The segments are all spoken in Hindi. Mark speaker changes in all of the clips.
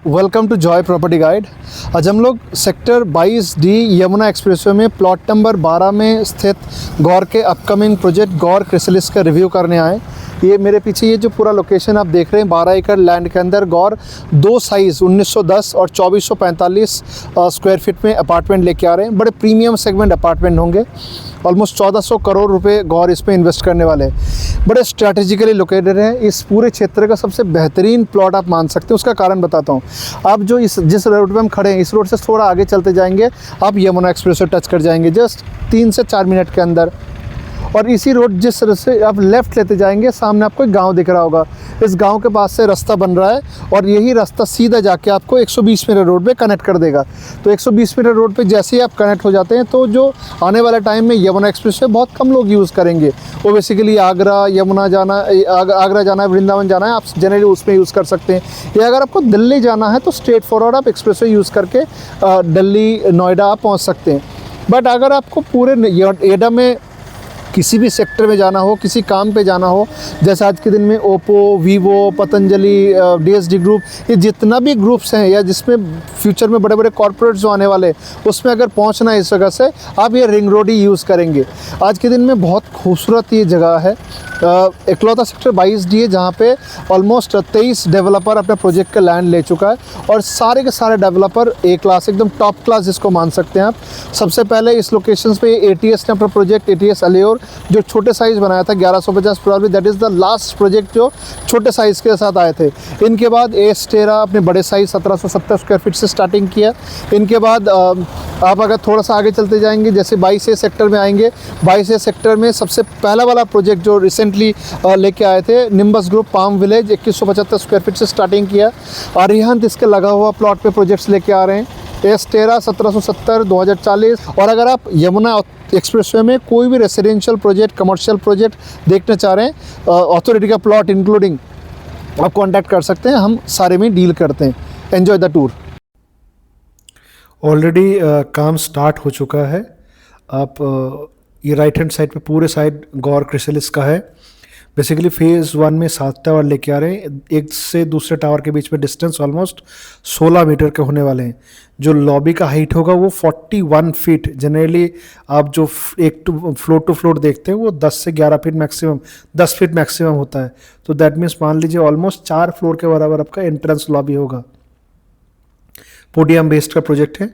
Speaker 1: Welcome to joy property guide. आज हम लोग सेक्टर 22D यमुना एक्सप्रेसवे में प्लॉट नंबर 12 में स्थित गौर के अपकमिंग प्रोजेक्ट गौर क्रिसलिस का रिव्यू करने आए। ये मेरे पीछे ये जो पूरा लोकेशन आप देख रहे हैं 12 एकड़ लैंड के अंदर गौर दो साइज़ 1910 और 2445 स्क्वायर फीट में अपार्टमेंट लेके आ रहे हैं। बड़े प्रीमियम सेगमेंट अपार्टमेंट होंगे। ऑलमोस्ट 1400 करोड़ रुपए गौर इसमें इन्वेस्ट करने वाले हैं। बड़े स्ट्रैटेजिकली लोकेटेड है। इस पूरे क्षेत्र का सबसे बेहतरीन प्लॉट आप मान सकते हैं। उसका कारण बताता हूँ। आप जो जिस रोड पे हम खड़े हैं इस रोड से थोड़ा आगे चलते जाएंगे आप यमुना एक्सप्रेस टच कर जाएंगे जस्ट 3 से 4 मिनट के अंदर। और इसी रोड जिस तरह से आप लेफ़्ट लेते जाएंगे सामने आपको एक गांव दिख रहा होगा। इस गांव के पास से रास्ता बन रहा है और यही रास्ता सीधा जाके आपको 120 मीटर रोड पे कनेक्ट कर देगा। तो 120 मीटर रोड पे जैसे ही आप कनेक्ट हो जाते हैं तो जो आने वाले टाइम में यमुना एक्सप्रेस बहुत कम लोग यूज़ करेंगे। वो बेसिकली आगरा यमुना जाना आगरा जाना है, वृंदावन जाना है, आप जनरली उसमें यूज़ कर सकते हैं। या अगर आपको दिल्ली जाना है तो स्ट्रेट फॉरवर्ड आप एक्सप्रेस यूज़ करके दिल्ली नोएडा आप पहुँच सकते हैं। बट अगर आपको पूरे नोएडा में किसी भी सेक्टर में जाना हो, किसी काम पे जाना हो, जैसे आज के दिन में Oppo, Vivo, Patanjali, DSD group, ये जितना भी ग्रुप्स हैं या जिसमें फ्यूचर में बड़े बड़े कॉर्पोरेट्स जो आने वाले उसमें अगर पहुंचना है इस जगह से आप ये रिंग रोड ही यूज़ करेंगे। आज के दिन में बहुत खूबसूरत ये जगह है। इकलौता सेक्टर 22D है जहाँ पे ऑलमोस्ट 23 डेवलपर अपने प्रोजेक्ट का लैंड ले चुका है और सारे के सारे डेवलपर ए क्लास एकदम टॉप क्लास जिसको मान सकते हैं आप। सबसे पहले इस लोकेशन पे एटीएस ने अपना प्रोजेक्ट एटीएस अलियोर जो छोटे साइज़ बनाया था 1150 probably that is the last project जो छोटे साइज़ के साथ आए थे। इनके बाद एस्टेरा अपने बड़े साइज़ 1770 स्क्वायर फीट से स्टार्टिंग किया। इनके बाद आप अगर थोड़ा सा आगे चलते जाएंगे जैसे 22A सेक्टर में आएंगे, 22A सेक्टर में सबसे पहला वाला प्रोजेक्ट जो रिसेंटली लेके आए थे nimbus group palm village 2175 square feet से स्टार्टिंग किया। अरिहंत इसके लगा हुआ प्लॉट पे प्रोजेक्ट्स लेके आ रहे हैं। एस्टेरा 1770 2040। और अगर आप यमुना एक्सप्रेसवे में कोई भी रेसिडेंशियल प्रोजेक्ट कमर्शियल प्रोजेक्ट देखना चाह रहे हैं अथॉरिटी का प्लॉट इंक्लूडिंग आप कॉन्टैक्ट कर सकते हैं। हम सारे में डील करते हैं। Enjoy the tour. ऑलरेडी काम स्टार्ट हो चुका है। आप ये राइट हैंड साइड पे पूरे साइड गौर क्रिसलिस का है। बेसिकली फेज़ 1 में 7 टावर लेके आ रहे हैं। एक से दूसरे टावर के बीच में डिस्टेंस ऑलमोस्ट 16 मीटर के होने वाले हैं। जो लॉबी का हाइट होगा वो 41 फीट। जनरली आप जो एक टू फ्लोर देखते हैं वो 10 से 11 फीट मैक्सिमम 10 फीट मैक्सिमम होता है। तो दैट मीन्स मान लीजिए ऑलमोस्ट 4 फ्लोर के बराबर आपका एंट्रेंस लॉबी होगा। पोडियम बेस्ड का प्रोजेक्ट है।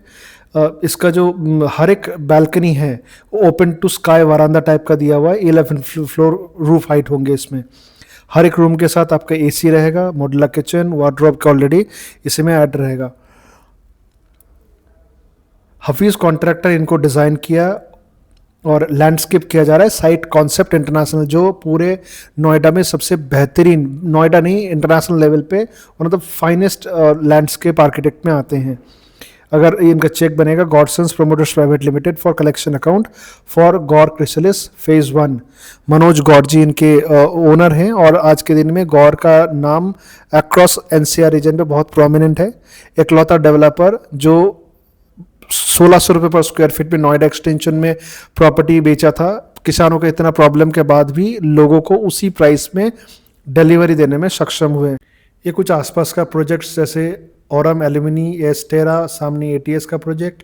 Speaker 1: इसका जो हर एक बालकनी है वो ओपन टू स्काई वरांदा टाइप का दिया हुआ है। 11 फ्लोर रूफ हाइट होंगे इसमें। हर एक रूम के साथ आपका एसी रहेगा, मॉड्यूलर किचन, वार्डरोब का ऑलरेडी इसमें ऐड रहेगा। हफीज़ कॉन्ट्रैक्टर इनको डिज़ाइन किया और लैंडस्केप किया जा रहा है। साइट कॉन्सेप्ट इंटरनेशनल जो पूरे नोएडा में सबसे बेहतरीन, नोएडा नहीं इंटरनेशनल लेवल पे one of the finest landscape architect में आते हैं। अगर इनका चेक बनेगा Gaursons promoters private limited for collection account for Gaur Chrysalis phase 1। Manoj Gaur ji इनके ओनर हैं और आज के दिन में गौर का नाम अक्रॉस एनसीआर रीजन पे बहुत प्रोमिनेंट है। इकलौता डेवलपर जो 1600 रुपये पर स्क्वायर फीट में नोएडा एक्सटेंशन में प्रॉपर्टी बेचा था। किसानों के इतना प्रॉब्लम के बाद भी लोगों को उसी प्राइस में डिलीवरी देने में सक्षम हुए। ये कुछ आसपास का प्रोजेक्ट्स जैसे औरम एल्यूमिनी, एस्टेरा, सामने एटीएस का प्रोजेक्ट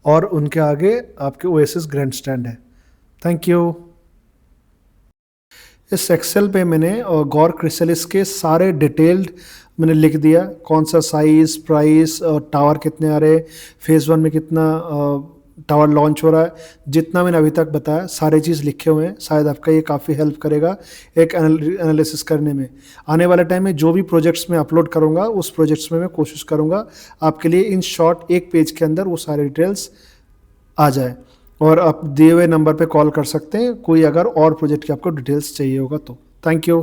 Speaker 1: और उनके आगे आपके ओएसिस ग्रैंड स्टैंड है। Thank you. इस एक्सेल पे मैंने गौर क्रिसलिस के सारे डिटेल्ड मैंने लिख दिया, कौन सा साइज़, प्राइस, टावर कितने आ रहे, फेज़ 1 में कितना टावर लॉन्च हो रहा है, जितना मैंने अभी तक बताया सारे चीज़ लिखे हुए हैं। शायद आपका ये काफ़ी हेल्प करेगा एक एनालिसिस करने में। आने वाले टाइम में जो भी प्रोजेक्ट्स मैं अपलोड करूँगा उस प्रोजेक्ट्स में मैं कोशिश करूँगा आपके लिए इन शॉर्ट एक पेज के अंदर वो सारे डिटेल्स आ जाए। और आप दिए हुए नंबर पे कॉल कर सकते हैं कोई अगर और प्रोजेक्ट की आपको डिटेल्स चाहिए होगा तो। Thank you.